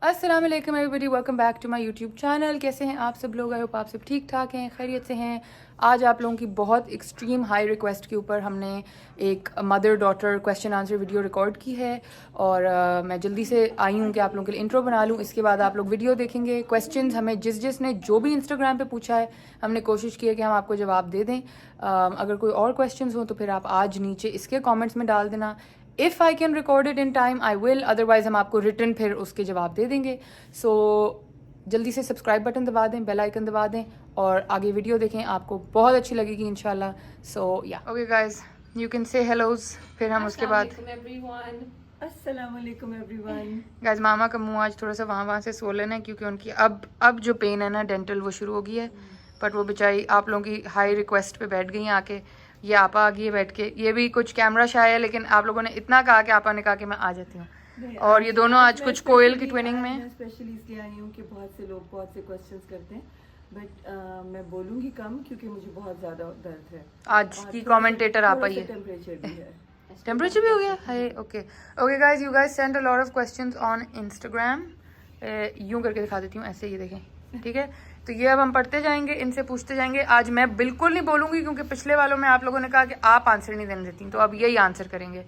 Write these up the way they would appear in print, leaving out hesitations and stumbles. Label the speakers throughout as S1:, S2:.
S1: अस्सलाम वालेकुम everybody, welcome back to my YouTube channel. कैसे हैं आप सब लोग? आई होप आप सब ठीक ठाक हैं, खैरियत से हैं। आज आप लोगों की बहुत एक्सट्रीम हाई रिक्वेस्ट के ऊपर हमने एक mother daughter question answer video record की है और मैं जल्दी से आई हूँ कि आप लोगों के लिए इंट्रो बना लूँ। इसके बाद आप लोग वीडियो देखेंगे। क्वेश्चंस हमें जिसने जो भी इंस्टाग्राम पे पूछा है, हमने कोशिश की है कि हम आपको जवाब दे दें। अगर कोई और क्वेश्चंस हो तो फिर आप आज नीचे इसके कॉमेंट्स में डाल देना। If I can record it in time I will, otherwise हम आपको रिटर्न फिर उसके जवाब दे देंगे। सो जल्दी से सब्सक्राइब बटन दबा दें, बेल आइकन दबा दें और आगे वीडियो देखें, आपको बहुत अच्छी लगेगी इंशाल्लाह। सो या okay guys, you can say hellos, फिर हम उसके बाद
S2: अस्सलाम वालेकुम एवरीवन।
S1: गाइज मामा का मुंह आज थोड़ा सा वहाँ से सोलन है क्योंकि उनकी अब जो पेन है ना डेंटल वो शुरू हो गई है। बट वो बेचारी आप लोगों की हाई रिक्वेस्ट पे बैठ गई हैं आके। ये आपा आ गई है बैठ के। ये भी कुछ कैमरा शाय है लेकिन आप लोगों ने इतना कहा कि आपा ने कहा कि मैं आ जाती हूँ। और ये दोनों आज कुछ कोयल की ट्विनिंग में
S2: स्पेशली इसलिए आई हूँ कि बहुत से लोग बहुत से क्वेश्चंस करते हैं, बट मैं बोलूँगी कम क्योंकि मुझे बहुत ज़्यादा दर्द है।
S1: आज की कमेंटेटर आपा ही है।
S2: टेम्परेचर भी है।
S1: टेम्परेचर भी हो गया है। Okay okay guys, you guys send a lot of questions on Instagram. यूं करके दिखा देती हूँ, ऐसे ये देखें, ठीक है। तो ये अब हम पढ़ते जाएंगे, इनसे पूछते जाएंगे। आज मैं बिल्कुल नहीं बोलूंगी क्योंकि पिछले वालों में आप लोगों ने कहा कि आप आंसर नहीं देने देती, तो अब यही आंसर करेंगे।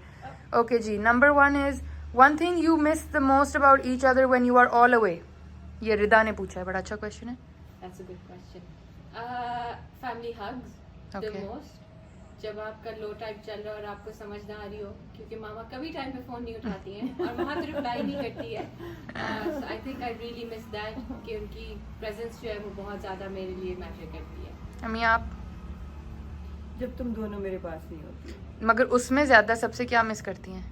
S1: ओके जी, number 1 is one thing you miss the most about each other when you are all away. ये रिदा ने पूछा है, बड़ा अच्छा क्वेश्चन है।
S3: That's a good question. Family hugs the
S1: Okay.
S3: most. जब आपका लो टाइप चल रहा है और आपको समझ ना आ रही हो, क्योंकि मामा कभी टाइम पे फोन नहीं उठाती हैं और वहाँ तो रिप्लाई नहीं करती है। So I think I really miss that कि उनकी प्रेजेंस जो है वो बहुत ज़्यादा मेरे लिए मैटर करती है।
S1: अम्मी आप?
S2: जब तुम दोनों मेरे पास नहीं होती,
S1: मगर उसमें ज्यादा सबसे क्या मिस करती हैं?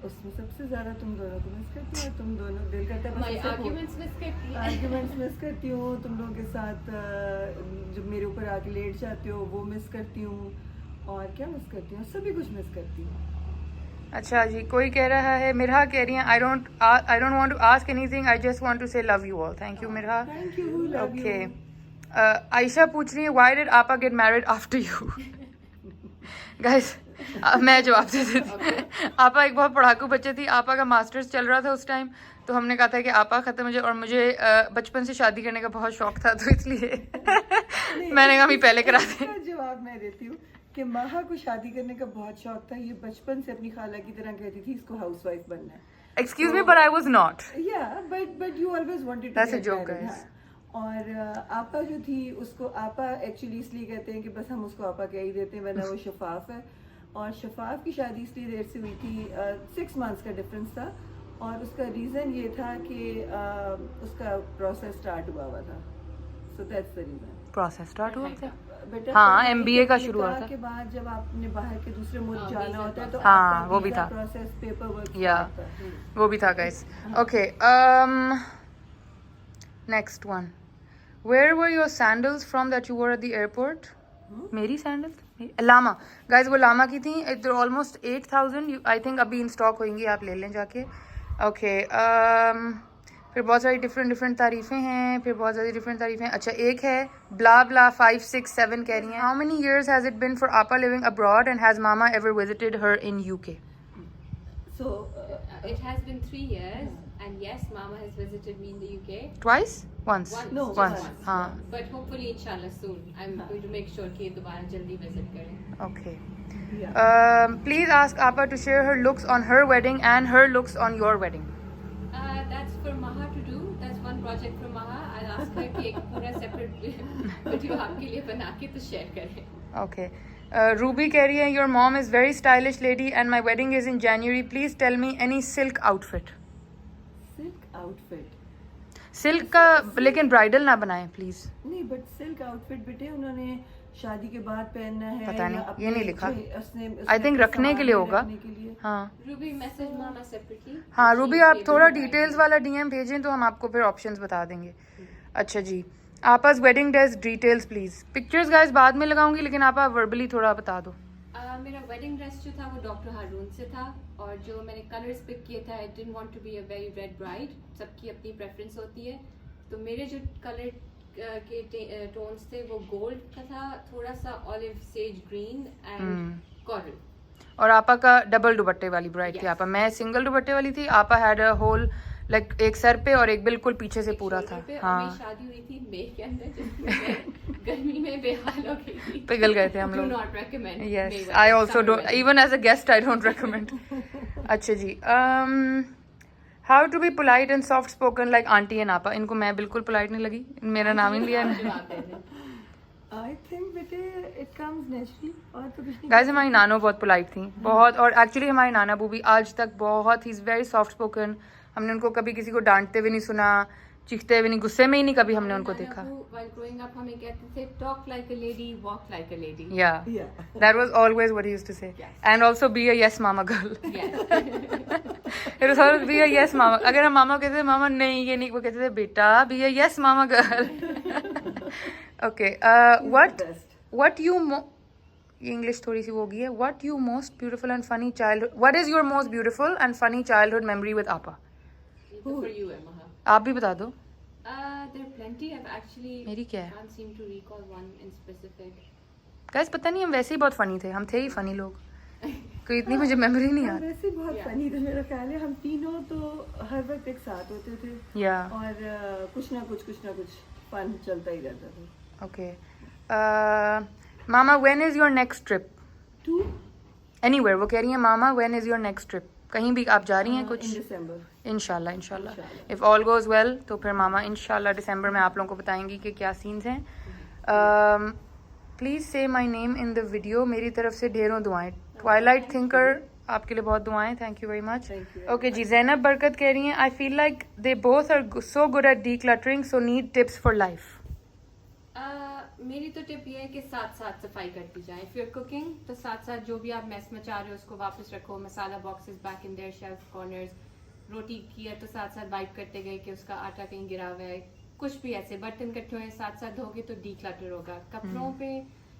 S2: उसमें सबसे ज़्यादा तुम दोनों को मिस करती हो। तुम दोनों दिल करता है
S3: My arguments miss करती है।
S2: आर्ग्यूमेंट्स मिस करती हूँ। तुम लोगों के साथ जब मेरे ऊपर आके लेट जाते हो वो मिस करती हूँ। और क्या मिस करती हूँ? सभी कुछ मिस करती हूँ।
S1: अच्छा जी, कोई कह रहा है, मिरहा कह रही हैं I don't want to ask anything, I just want to say love you all. Thank you Mirha.
S2: Thank you, love you.
S1: Okay, Aisha पूछ रही है व्हाई डिड आपा get married after you. Guys मैं जवाब दे देती हूँ। आपा एक बहुत पढ़ाकू बच्चे थी। आपा का मास्टर्स चल रहा था उस टाइम, तो हमने कहा था कि आपा ख़त्म हो जाए, और मुझे बचपन से शादी करने का बहुत शौक था, तो इसलिए मैंने कहा मैं पहले करा दें।
S2: जवाब मैं देती हूँ कि माहा को शादी करने का बहुत शौक था। ये बचपन से अपनी खाला की तरह कहती थी इसको हाउसवाइफ बनना है।
S1: Excuse me but I was not.
S2: But you always wanted to
S1: That's a
S2: get
S1: joke,
S2: married.
S1: guys.
S2: और आपा जो थी उसको आपा एक्चुअली इसलिए कहते हैं कि बस हम उसको आपा कह ही देते हैं, वरना वो शफाफ है। और शफाफ की शादी इसलिए देर से हुई थी, 6 मंथ्स का डिफरेंस था। और उसका रीज़न ये था कि उसका प्रोसेस स्टार्ट हुआ था। So that's the reason.
S1: Process start हुआ था।
S2: बेटा
S1: हाँ,
S2: तो
S1: MBA का
S2: निकाह
S1: शुरू हुआ था।
S2: के बाद जब आपने बाहर के दूसरे मुल्क जाना होता है तो
S1: हाँ,
S2: आपका
S1: वो भी
S2: वीज़ा
S1: था।
S2: प्रोसेस, पेपर वर्क
S1: या वो भी था guys. Okay, next one, where were your sandals from that you were at the airport? मेरी सैंडल्स लामा, गाइस वो लामा की थी। इधर ऑलमोस्ट 8000 आई थिंक अभी इन स्टॉक होंगी, आप ले लें जाके। ओके, फिर बहुत सारी डिफरेंट तारीफ़ें हैं, फिर बहुत सारी डिफरेंट तारीफ़ें। अच्छा, एक है ब्ला ब्ला 5 6 7 कह रही हैं, how many years has it been for आपा लिविंग अब्रॉड एंड हैज़ मामा ever visited her in UK?
S2: So
S3: It has been 3 years, and yes, Mama has visited me in the UK.
S1: Twice? Once?
S2: No,
S1: Once.
S2: once.
S1: हाँ.
S3: But hopefully, inshallah, soon. I'm going to make sure कि दोबारा जल्दी visit करें.
S1: Okay.
S2: yeah.
S1: Please ask Appa to share her looks on her wedding and her looks on your wedding.
S3: That's for Maha to do. That's one project for Maha. I'll ask her कि एक पूरा separate video आपके लिए बना के तो share करें.
S1: Okay. Ruby कह रही है, your mom is very stylish lady and my wedding is in January. Please tell me any silk outfit.
S2: Silk outfit
S1: Silk का लेकिन bridal ना बनाएं प्लीज।
S2: नहीं, बट सिल्क आउटफिट बेटे उन्होंने शादी के बाद पहनना है।
S1: पता नहीं,
S2: या अपने
S1: ये नहीं लिखा।
S2: उसने
S1: I think रखने के लिए होगा।
S2: रखने के लिए।
S1: हाँ
S3: Ruby message Mama separately.
S1: हाँ,
S3: She's
S1: रूबी आप
S3: able
S1: थोड़ा
S3: to guide
S1: डिटेल्स
S3: you.
S1: वाला DM भेजें तो हम आपको फिर ऑप्शंस बता देंगे। अच्छा जी, आपा's wedding dress details please. Pictures guys बाद में लगाऊंगी, लेकिन आप वर्बली थोड़ा बता दो।
S3: मेरा वेडिंग ड्रेस जो था वो डॉक्टर हारून से था, और जो मैंने कलर्स पिक किए थे, I didn't want to be a very red bride. सबकी अपनी प्रेफरेंस होती है, तो मेरे जो कलर के टोन्स थे वो गोल्ड का था, थोड़ा सा olive sage green and coral.
S1: और आपा का डबल दुपट्टे वाली ब्राइड थी।
S3: Yes.
S1: आपा, मैं सिंगल दुपट्टे वाली थी। आपा हैड अ होल लाइक एक सर पे और एक बिल्कुल पीछे से पूरा था।
S3: मेरी
S1: हाँ,
S3: शादी हुई थी मई के अंदर, जिसमें मैं गर्मी में बेहाल हो गई थी।
S1: पिघल गए थे हम
S3: Do
S1: लोग।
S3: not recommend
S1: yes,
S3: May
S1: I
S3: weather,
S1: also
S3: summer
S1: don't,
S3: weather.
S1: Even as a guest I don't recommend. अच्छा जी, how to be polite and soft spoken like aunty and आपा। इनको मैं बिल्कुल पोलाइट नहीं लगी, मेरा नाम ही नहीं लिया
S3: आप
S1: इन्होंने।
S3: जवाब दे दें।
S2: आई थिंक बेटे इट कम्स नेचुरली, और तो कुछ नहीं।
S1: गाइस हमारी नानो बहुत पोलाइट थी, बहुत। और एक्चुअली हमारी नाना बू भी आज तक बहुत ही वेरी सॉफ्ट स्पोकन। हमने उनको कभी किसी को डांटते हुए नहीं सुना, चीखते हुए नहीं, गुस्से में ही नहीं कभी हमने उनको देखा।
S3: While growing up हमें कहते थे talk like a lady, walk like a lady.
S1: Yeah,
S2: Yeah.
S1: that was always what he used to say.
S3: Yes.
S1: And also be a yes mama girl.
S3: Yes.
S1: It was always be a yes mama. अगर हम मामा कहते थे मामा नहीं ये नहीं, वो कहते थे बेटा be a yes mama girl. Okay, what you ये इंग्लिश थोड़ी सी वो होगी है। What you most beautiful and funny childhood, what is your most beautiful and funny childhood memory with Appa?
S3: तो for you है महा।
S1: आप भी बता दो।
S3: There are plenty. I've actually
S1: मेरी क्या है?
S3: can't seem to recall one in specific.
S1: Guys पता नहीं, हम वैसे ही बहुत फनी थे, हम थे ही फनी लोग, कोई इतनी मुझे मेमोरी नहीं
S2: हम
S1: आ
S2: वैसे बहुत
S3: Yeah.
S2: फनी थे, मेरा ख्याल है हम तीनों तो हर वक्त एक साथ होते थे,
S1: रही। या
S2: और कुछ ना कुछ फन चलता ही रहता था।
S1: ओके, मामा when is your next trip?
S2: To
S1: anywhere, वो कह रही है मामा when is your next trip, कहीं भी आप जा रही हैं कुछ?
S2: इन दिसंबर।
S1: इंशाल्लाह इंशाल्लाह,
S2: इंशाल्लाह।
S1: इफ़ ऑल गोज वेल तो फिर मामा इंशाल्लाह दिसंबर में आप लोगों को बताएंगी कि क्या सीन्स हैं। प्लीज़ से my name in the video, मेरी तरफ से ढेरों दुआएं। ट्वाइलाइट थिंकर, आपके लिए बहुत दुआएं, thank you very much.
S2: Thank you very
S1: okay जी, जैनब बरकत कह रही हैं I feel like they both are so good at decluttering so need tips for life.
S3: मेरी तो टिप ये है कि साथ साथ सफाई करती जाएं। इफ यू आर कुकिंग तो साथ साथ जो भी आप मेस मचा रहे हो उसको वापस रखो, masala boxes back in there, shelf corners. रोटी की है तो साथ साथ वाइप करते गए कि उसका आटा कहीं गिरा हुआ है, कुछ भी ऐसे बर्तन इकट्ठे हुए साथ साथ धोगे तो डीक्लटर होगा। कपड़ों पे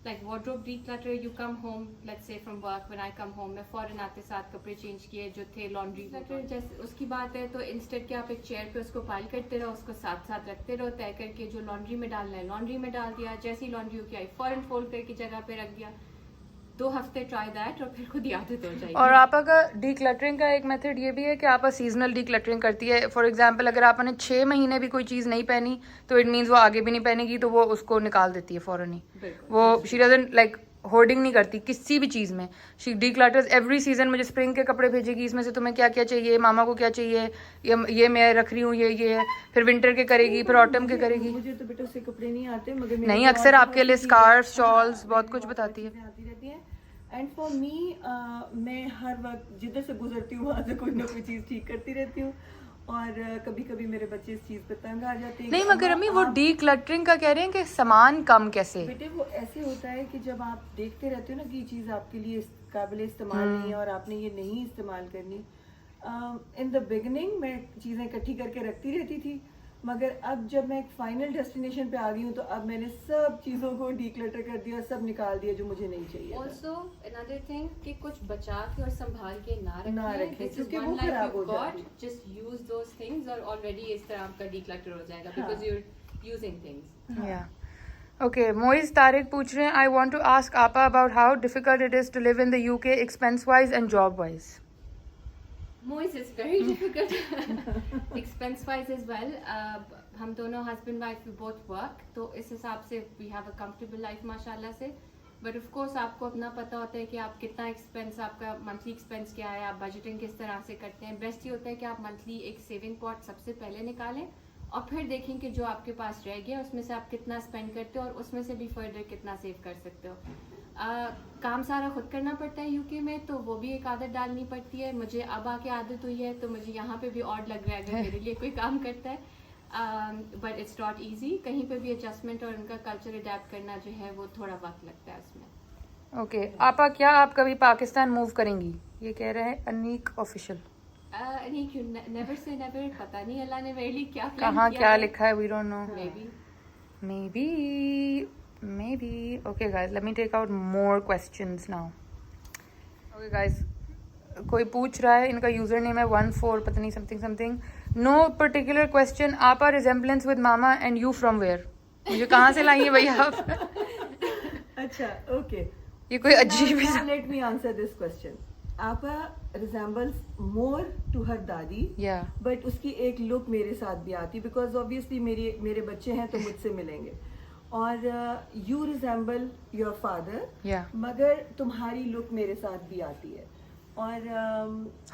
S3: like wardrobe declutter, you come home let's say from work, when I come home मैं फौरन आते साथ कपड़े चेंज किए जो थे, लॉन्ड्री क्लटर जैसे उसकी बात है तो इंस्टेड के आप एक चेयर पे उसको पाइल करते रहो, उसको साथ साथ रखते रहो, तय करके जो लॉन्ड्री में डालना है लॉन्ड्री में डाल दिया, जैसी लॉन्ड्री की आई फौरन फोल्ड करके जगह पे रख दिया। 2 हफ्ते ट्राई दैट और फिर खुद ही आदत हो जाएगी।
S1: और आपा का डीक्लटरिंग का एक मेथड ये भी है कि आपा सीजनल डीक्लटरिंग करती है। फॉर एग्जांपल अगर आपने 6 महीने भी कोई चीज़ नहीं पहनी तो इट मीन्स वो आगे भी नहीं पहनेगी, तो वो उसको निकाल देती है फ़ौरन ही।
S2: बिल्कुल।
S1: वो शी डजंट लाइक होर्डिंग नहीं करती किसी भी चीज़ में, शी डीक्लटर्स एवरी सीजन। मुझे स्प्रिंग के कपड़े भेजेगी, इसमें से तुम्हें क्या क्या चाहिए, मामा को क्या चाहिए, ये मैं रख रही हूँ, ये है। फिर विंटर के करेगी, फिर ऑटम के करेगी।
S2: मुझे तो बेटा से कपड़े नहीं आते, मगर मेरे
S1: नहीं,
S2: को
S1: अक्सर
S2: और
S1: आपके लिए
S2: बहुत सी
S1: स्कार्फ,
S2: चीज़ें-
S1: शॉल्स,
S2: हाँ,
S1: बहुत
S2: मेरे
S1: कुछ
S2: को
S1: बताती है।
S2: चीज़ें आती रहती हैं। एंड फॉर मी मैं हर वक्त जिधर से गुजरती हूँ वहाँ से कोई ना कोई चीज़ ठीक करती रहती हूँ, और कभी कभी मेरे बच्चे इस चीज़ पे तंग आ जाते हैं।
S1: नहीं
S2: कि
S1: मगर अम्मी वो
S2: आप-
S1: डीक्लटरिंग का कह रहे हैं कि सामान कम कैसे।
S2: बेटे वो ऐसे होता है कि जब आप देखते रहते हो ना कि ये चीज़ आपके लिए काबिल इस्तेमाल नहीं है और आपने ये नहीं इस्तेमाल करनी। इन द बिगनिंग मैं चीज़ें इकट्ठी करके रखती रहती थी, मगर अब जब मैं एक फाइनल डेस्टिनेशन पे आ गई हूँ तो अब मैंने सब चीज़ों को डीक्लटर कर दिया, सब निकाल दिया जो मुझे नहीं चाहिए था।
S3: Also, another thing कि कुछ बचा के और संभाल के ना
S2: ना
S3: रखें।
S2: रखें,
S3: This is
S2: क्योंकि
S3: one
S2: वो
S3: life
S2: खराब हो
S3: you've got,
S2: जाती है।
S3: just use those things और already इस तरह आपका declutter हो जाएगा
S2: हाँ।
S3: because you're using things.
S1: Yeah. Okay, Moiz Tariq पूछ रहे हैं I want to ask Appa about how difficult it is to live in the UK expense wise and job wise.
S3: Moise is very difficult. Expense wise as well. हम दोनों husband wife we both work, तो इस हिसाब से we have a comfortable life माशाल्लाह से। But of course आपको अपना पता होता है कि आप कितना एक्सपेंस, आपका मंथली एक्सपेंस क्या है, आप बजटिंग किस तरह से करते हैं। बेस्ट ये होता है कि आप मंथली एक सेविंग पॉट सबसे पहले निकालें और फिर देखें कि जो आपके पास रह गया उसमें से आप कितना स्पेंड करते हो और उसमें से भी फर्दर कितना सेव कर सकते हो। काम सारा खुद करना पड़ता है यूके में, तो वो भी एक आदत डालनी पड़ती है। मुझे अब आके आदत हुई है तो मुझे यहाँ पे भी ऑड लग रहा है अगर मेरे लिए कोई काम करता है, बट इट्स नॉट ईजी। कहीं पे भी एडजस्टमेंट और उनका कल्चर अडेप्ट करना जो है वो थोड़ा वक्त लगता है उसमें।
S1: ओके आपा क्या आप कभी पाकिस्तान मूव करेंगी, ये कह रहे हैं अनीक ऑफिशियल।
S3: नहीं क्यों, नेवर से नेवर, पता नहीं अल्लाह ने मेरे लिए क्या प्लान
S1: कहाँ
S3: किया
S1: क्या
S3: है।
S1: लिखा है we don't know,
S3: Maybe.
S1: maybe okay guys let me take out more questions now. Okay guys, कोई पूछ रहा है, इनका यूजर नेम है 14 पता नहीं something something, no particular question, आप आर रिजेम्बलेंस विद मामा एंड यू फ्रॉम वेयर। मुझे कहाँ से लाई है भैया आप?
S2: अच्छा, ओके।
S1: ये कोई अजीब ही
S2: let me answer this question. आपा रिजेंबल्स मोर टू हर दादी,
S1: Yeah.
S2: बट उसकी एक लुक मेरे साथ भी आती, बिकॉज ऑब्वियसली मेरे बच्चे हैं तो मुझसे मिलेंगे, और you resemble your father,
S1: Yeah.
S2: मगर तुम्हारी लुक मेरे साथ भी आती है। और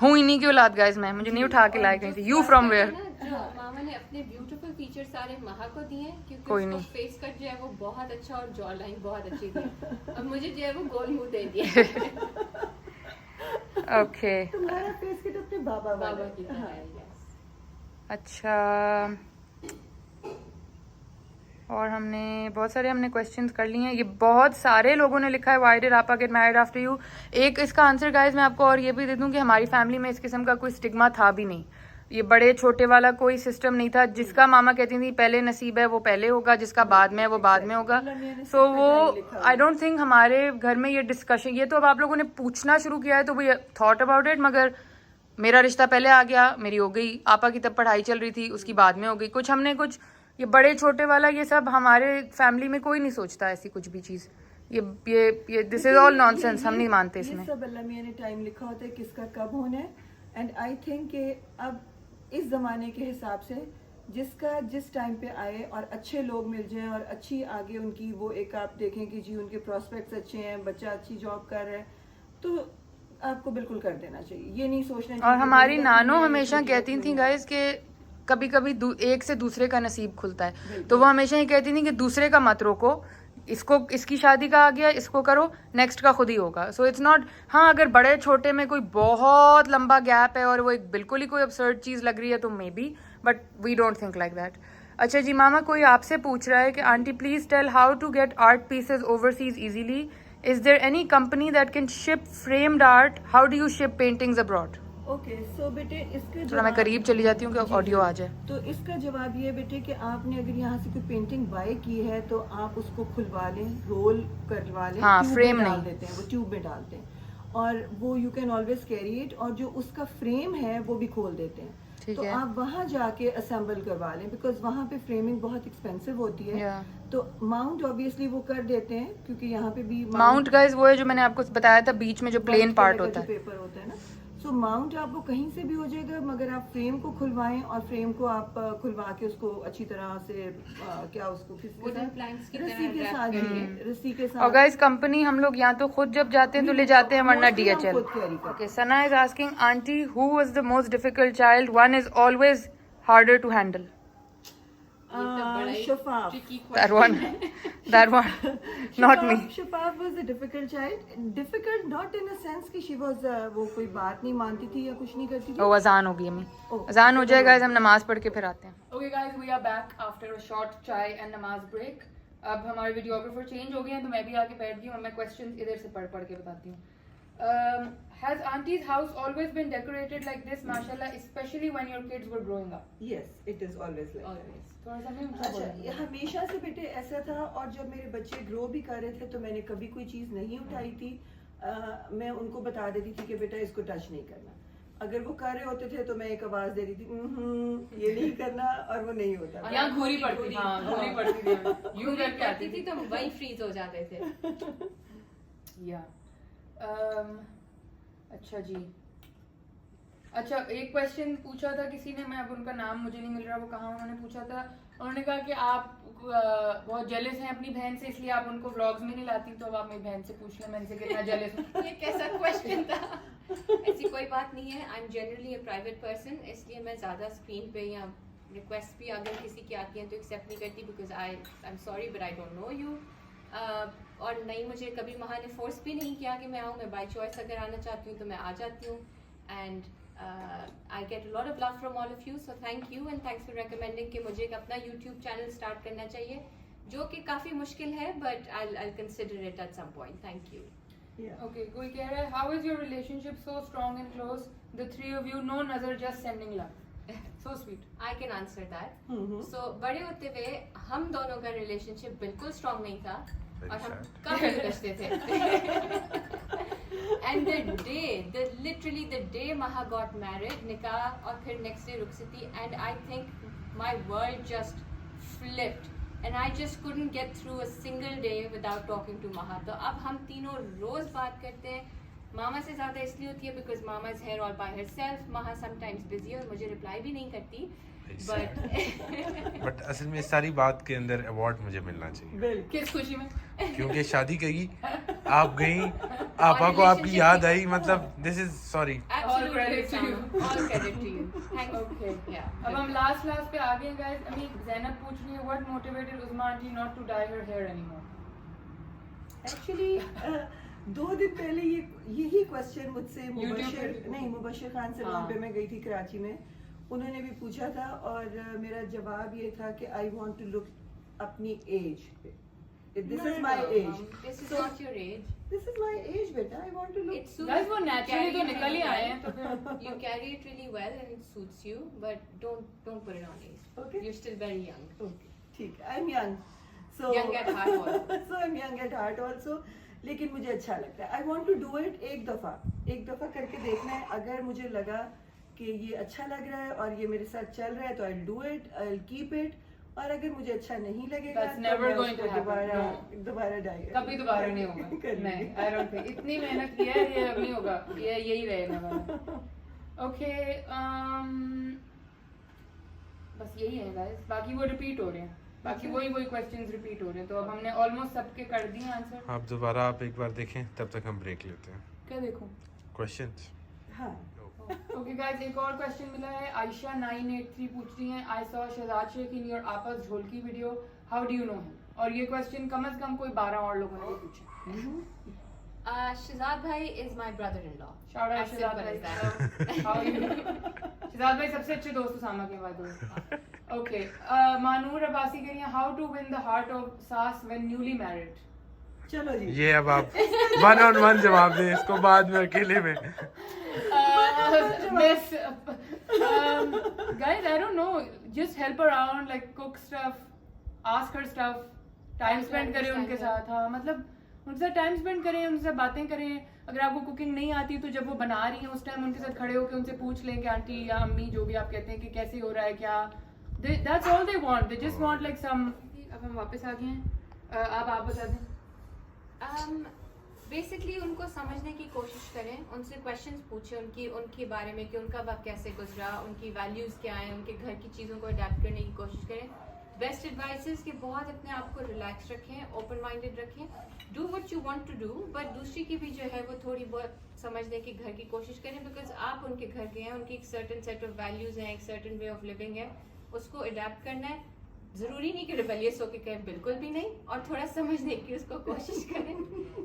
S1: हूँ इन्हीं की औलाद गाइस, मैं मुझे नहीं उठा के लाए कहीं से। You from where?
S3: जो मामा ने अपने ब्यूटीफुल फीचर सारे महा को दिए हैं, क्योंकि
S1: कोई
S3: उसका
S1: नहीं।
S3: फेस कट जो है वो बहुत अच्छा और जॉ लाइन बहुत अच्छी थी, और मुझे जो है वो गोल मुंह दे दिया।
S1: ओके,
S2: तुम्हारा फेस कट अपने बाबा वाला
S3: बाबा
S2: है।
S3: की तरह
S2: हाँ।
S3: है, yes.
S1: अच्छा, और हमने बहुत सारे क्वेश्चंस कर लिए हैं। ये बहुत सारे लोगों ने लिखा है व्हाई डिड आपा गेट मैरिड आफ्टर यू। एक इसका आंसर गाइस मैं आपको और ये भी दे दूं कि हमारी फैमिली में इस किस्म का कोई स्टिग्मा था भी नहीं। ये बड़े छोटे वाला कोई सिस्टम नहीं था। जिसका मामा कहती थी पहले नसीब है वो पहले होगा, जिसका बाद में है वो बाद में होगा। सो वो आई डोंट थिंक हमारे घर में ये डिस्कशन, ये तो अब आप लोगों ने पूछना शुरू किया है तो वी थॉट अबाउट इट, मगर मेरा रिश्ता पहले आ गया, मेरी हो गई, आपा की तब पढ़ाई चल रही थी, उसकी बाद में हो गई। कुछ ये बड़े छोटे वाला ये सब हमारे फैमिली में कोई नहीं सोचता ऐसी कुछ भी चीज। ये दिस इज ऑल नॉनसेंस, हम नहीं मानते इसमें।
S2: ये सब अल्लाह मियां ने टाइम लिखा होता है किसका कब होना है, एंड आई थिंक कि अब इस जमाने के हिसाब से जिसका जिस टाइम पे आए और अच्छे लोग मिल जाएं और अच्छी आगे उनकी वो एक आप देखें कि जी उनके प्रोस्पेक्ट्स अच्छे हैं, बच्चा अच्छी जॉब कर रहा है, तो आपको बिल्कुल कर देना चाहिए। ये नहीं सोचना चाहिए।
S1: और हमारी नानो हमेशा कहती थी गाइस कि कभी कभी एक से दूसरे का नसीब खुलता है, तो वो हमेशा ये कहती थी कि दूसरे का मत रोको, इसकी शादी का आ गया, इसको करो, नेक्स्ट का खुद ही होगा। सो इट्स नॉट, हाँ अगर बड़े छोटे में कोई बहुत लंबा गैप है और वो एक बिल्कुल ही कोई absurd चीज लग रही है तो maybe, but we don't think like that. अच्छा जी मामा, कोई आपसे पूछ रहा है कि aunty please tell how to get art pieces overseas easily, is there any company that can ship framed art, how do you ship paintings abroad?
S2: Okay, so बेटे इसका
S1: थोड़ा मैं करीब चली जाती हूँ कि ऑडियो आ जाए।
S2: तो इसका जवाब ये बेटे कि आपने अगर यहाँ से कोई पेंटिंग बाय की है तो आप उसको खुलवा लें, रोल करवा लें।
S1: हाँ,
S2: ट्यूब
S1: फ्रेम
S2: में डाल
S1: नहीं।
S2: देते हैं, वो ट्यूब में डालते हैं और वो you can always carry it, और जो उसका फ्रेम है वो भी खोल देते हैं।
S1: ठीक
S2: तो
S1: है।
S2: आप वहाँ जाके असेंबल करवा लें, बिकॉज वहाँ पे फ्रेमिंग बहुत एक्सपेंसिव होती है।
S1: Yeah.
S2: तो माउंट ऑब्वियसली वो कर देते हैं, क्योंकि यहाँ पे भी
S1: माउंट गाइस वो है जो मैंने आपको बताया था, बीच में जो प्लेन पार्ट होता है।
S2: पेपर होता है ना, सो माउंट आपको कहीं से भी हो जाएगा, मगर आप फ्रेम को खुलवाएं और फ्रेम को आप खुलवा के उसको अच्छी तरह से क्या उसको
S3: Wooden planks की तरह
S2: रस्सी के
S3: wrap
S2: साथ
S3: करके।
S2: रस्सी के
S1: और
S2: साथ।
S1: गाइस कंपनी हम लोग या तो खुद जब जाते हैं तो ले जाते हैं, वरना
S2: Mostly हम
S1: DHL।
S2: खुद carry करते
S1: okay, Sana is asking aunty who was the most difficult child, one is always harder to handle.
S2: Shafaf.
S1: That one not me।
S2: Shafaf was a difficult child, difficult not in a sense कि she was वो कोई बात नहीं मानती थी या कुछ नहीं करती थी।
S1: ओ अजान होगी अम्मी,
S2: Oh,
S1: अजान हो जाए गाइस, हम नमाज पढ़ के फिर आते हैं। Okay guys, we are back after a short chai and namaz break. अब हमारे वीडियोग्राफर चेंज हो गए हैं तो मैं भी आके बैठ गई हूँ और मैं क्वेश्चंस इधर से पढ़ के बताती हूँ। Has auntie's house always been decorated like this, mashallah, especially when your kids were growing up?
S2: Yes, it is always like that.
S1: थोड़ा सा नहीं ऊंचा
S2: अच्छा,
S1: बोलेंगे।
S2: ये हमेशा से बेटे ऐसा था, और जब मेरे बच्चे ग्रो भी कर रहे थे तो मैंने कभी कोई चीज नहीं उठाई थी। मैं उनको बता देती थी कि बेटा इसको टच नहीं करना। अगर वो कर रहे होते थे तो मैं एक आवाज दे रही थी ये नहीं करना, और वो नहीं होता।
S1: यहाँ घूरी पड़ती थी, हाँ घूरी पड़ती थी, यूं करके आती
S3: थी
S1: थी।
S3: तो वही फ्रीज हो जाते थे।
S1: या अच्छा जी, अच्छा एक क्वेश्चन पूछा था किसी ने, मैं अब उनका नाम मुझे नहीं मिल रहा वो कहाँ, उन्होंने पूछा था, उन्होंने कहा कि आप बहुत जेलस हैं अपनी बहन से, इसलिए आप उनको व्लॉग्स में नहीं लाती, तो अब आप मेरी बहन से पूछ लें मैं इनसे कितना जेलस हूँ।
S3: ये कैसा क्वेश्चन था? ऐसी कोई बात नहीं है। I am generally a private person, इसलिए मैं ज़्यादा स्क्रीन पे या रिक्वेस्ट भी अगर किसी की आती हैं तो एक्सेप्ट नहीं करती, because I am sorry but I don't know you. और नहीं, मुझे कभी वहाँ ने फोर्स भी नहीं किया कि मैं आऊँ, मैं बाई चॉइस अगर आना चाहती हूँ तो मैं आ जाती हूँ। And I get a lot of love from all of you, so thank you and thanks for recommending कि मुझे एक अपना यूट्यूब चैनल स्टार्ट करना चाहिए, जो कि काफ़ी मुश्किल है, but I consider it at some point. Thank you.
S1: Okay, कोई कह रहा है how is your relationship so strong and close, the three of you, no नजर just sending love, so sweet.
S3: I can answer that. So बड़े होते हुए हम दोनों का रिलेशनशिप बिल्कुल स्ट्रॉन्ग नहीं था और हम काफी उलझते थे। And literally the day Maha got married, निकाह और फिर नेक्स्ट डे रुखसती, and I think my world just flipped and I just couldn't get through a single day without talking to Maha. तो अब हम तीनों रोज बात करते हैं, मामा से ज़्यादा इसलिए होती है because mama is here all by herself. Mama sometimes busy और मुझे रिप्लाई भी नहीं करती.
S4: बट असल में इस सारी बात के अंदर अवार्ड मुझे मिलना चाहिए
S2: बिल्कुल.
S1: किस खुशी में?
S4: क्योंकि शादी करी, आप गई, आपा को आपकी याद आई, मतलब this is sorry.
S3: Absolutely,
S1: credit to you.
S3: Sama. All credit to you. Thanks.
S1: Okay.
S3: Yeah.
S1: अब हम लास्ट पे आ गए guys. I mean, ज़ैनब पूछ रही है what motivated Usma aunty not to dye her hair anymore?
S2: Actually 2 दिन पहले यही क्वेश्चन मुझसे
S1: YouTube पे।
S2: मुबशिर खान से
S1: हाँ।
S2: वहाँ पे मैं गई थी कराची में, उन्होंने भी पूछा था और मेरा जवाब ये था कि आई वांट टू लुक अपनी एज पे. This is my age.
S3: This is not your age.
S2: This is my age बेटा. I want to
S3: It
S2: look.
S3: suits.
S1: Guys, वो naturally
S3: carry
S1: तो
S3: it
S1: निकल ही
S3: really
S1: आए
S3: well.
S1: हैं तो फिर
S3: You carry it really well and it suits you, but don't put it on age.
S2: Okay.
S3: You're still very young.
S2: ठीक है. I am young. So
S3: Young at heart also.
S2: So I am young at heart also. लेकिन मुझे अच्छा लगता है. I want to do it एक दफा करके देखना है. अगर मुझे लगा कि ये अच्छा लग रहा है और ये मेरे साथ चल रहा है तो I will do it, I will keep it. और अगर मुझे अच्छा नहीं लगेगा
S1: That's
S2: तो
S1: never
S2: मैं
S1: going
S2: उसको
S1: to happen.
S2: दोबारा डाई
S1: कभी दोबारा नहीं होगा. नहीं, I don't think. इतनी मेहनत की है ये अब नहीं होगा. ये यही रहेगा हमारा. Okay. बस यही है guys. बाकी वो रिपीट हो रहे हैं. बाकी वही क्वेश्चंस रिपीट हो रहे हैं. तो अब हमने ऑलमोस्ट सबके कर दिए आंसर.
S4: आप दोबारा आप एक बार देखें, तब तक हम ब्रेक लेते हैं.
S1: क्या देखूं?
S4: क्वेश्चंस.
S2: हाँ.
S1: ओके गाइस, एक और क्वेश्चन मिला है. आयशा 983 पूछ रही हैं, I saw Shahzad Sheikh in your आपस ढोलकी video, how do you know him? और ये क्वेश्चन कम से कम कोई 12 और लोगों ने भी पूछा.
S3: Shazad bhai is my brother-in-law.
S1: Shout out
S3: As
S1: Shahzad
S3: simple
S1: भाई.
S3: as that.
S1: How are you? Shahzad भाई सबसे अच्छे दोस्त उसामा के बाद. ओके. मानूर अब्बासी कह रही हैं, how to win the heart of saas when newly married?
S2: चलो जी.
S4: ये अब आप 1-on-1 जवाब दें इसको, बाद में अकेले में.
S1: Miss, guys, I don't know. Just help her around, like cook stuff, ask her stuff, time spend करें उनके साथ. हाँ, मतलब उनके साथ टाइम स्पेंड करें, उनसे बातें करें. अगर आपको कुकिंग नहीं आती तो जब वो बना रही हैं उस टाइम उनके साथ खड़े होकर उनसे पूछ लें कि आंटी या अम्मी जो भी आप कहते हैं कि कैसे हो रहा है क्या. That's all they want. They just want like some. अब हम वापस आ गए हैं. आप बता दें.
S3: बेसिकली उनको समझने की कोशिश करें, उनसे क्वेश्चंस पूछें उनके बारे में कि उनका वक्त कैसे गुजरा, उनकी वैल्यूज़ क्या हैं, उनके घर की चीज़ों को अडेप्ट करने की कोशिश करें. बेस्ट एडवाइस कि बहुत अपने आप को रिलैक्स रखें, ओपन माइंडेड रखें, do what you want to do, but दूसरी की भी जो है वो थोड़ी बहुत समझने की घर की कोशिश करें. बिकॉज आप उनके घर गए हैं, उनकी एक सर्टन सेट ऑफ वैल्यूज़ हैं, एक सर्टन वे ऑफ लिविंग है, उसको अडेप्ट करना है. जरूरी नहीं कि रिबेलियस होके कहें, बिल्कुल भी नहीं, और थोड़ा समझने की उसको कोशिश करें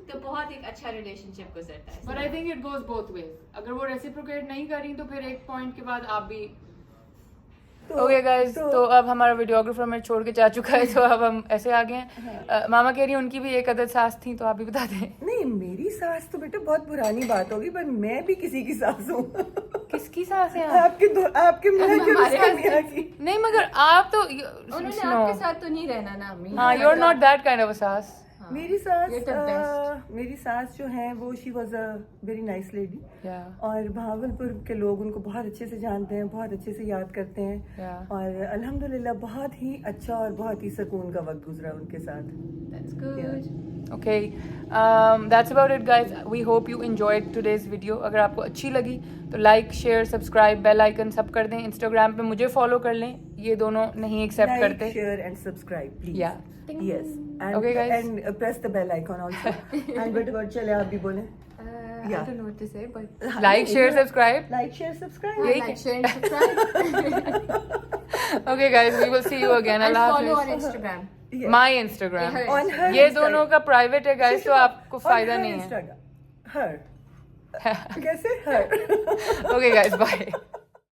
S3: तो बहुत एक अच्छा रिलेशनशिप गुजरता है.
S1: But I think it goes both ways. अगर वो रेसिप्रोकेट नहीं कर रही तो फिर एक पॉइंट के बाद आप भी. ओके गाइस, तो अब हमारा वीडियोग्राफर हमें छोड़ के जा चुका है, तो अब हम ऐसे आ गए हैं. मामा कह रही हैं उनकी भी एक अदद सास थी, तो आप भी बता दें.
S2: नहीं, मेरी सास तो बेटा बहुत पुरानी बात होगी, पर मैं भी किसी की सास हूँ.
S1: किसकी सास है आप?
S2: आपके मियाँ की और
S3: हमारे
S2: उसके मियाँ की.
S1: नहीं, मगर आप तो
S3: उन्होंने आपके साथ तो नहीं रहना ना अम्मी.
S1: हाँ, you are not that kind of a saas.
S2: मेरी सास जो है वो she was a very nice lady. और भावलपुर के लोग उनको बहुत अच्छे से जानते हैं, बहुत अच्छे से याद करते हैं.
S1: Yeah.
S2: और अल्हम्दुलिल्लाह बहुत ही अच्छा और बहुत ही सुकून का वक्त गुजरा उनके साथ.
S3: That's good.
S1: Okay, that's about it guys. We hope you enjoyed today's video. अगर आपको अच्छी लगी तो like, share, subscribe, bell icon सब कर दें. इंस्टाग्राम पे मुझे फॉलो कर लें, ये दोनों नहीं एक्सेप्ट करते.
S2: Like, share and subscribe, please.
S1: Yeah.
S2: Yes. And,
S1: Okay, guys.
S2: And press the bell icon also. And but चले आप भी बोलें.
S3: I
S2: Yeah.
S3: don't know what to say, but
S1: Like, share, subscribe.
S2: Like, share, subscribe.
S1: यही
S3: like, share, and subscribe.
S1: Okay guys, we will see you again.
S3: And
S1: Allah
S3: follow on
S1: Hafiz.
S3: Instagram.
S2: Yes.
S1: My Instagram.
S3: Her
S2: On her
S1: ये
S2: Instagram.
S1: दोनों का private है guys, तो आपको
S2: On
S1: फायदा
S2: her
S1: नहीं है.
S2: Instagram. Her. कैसे? Her.
S1: Okay guys, bye.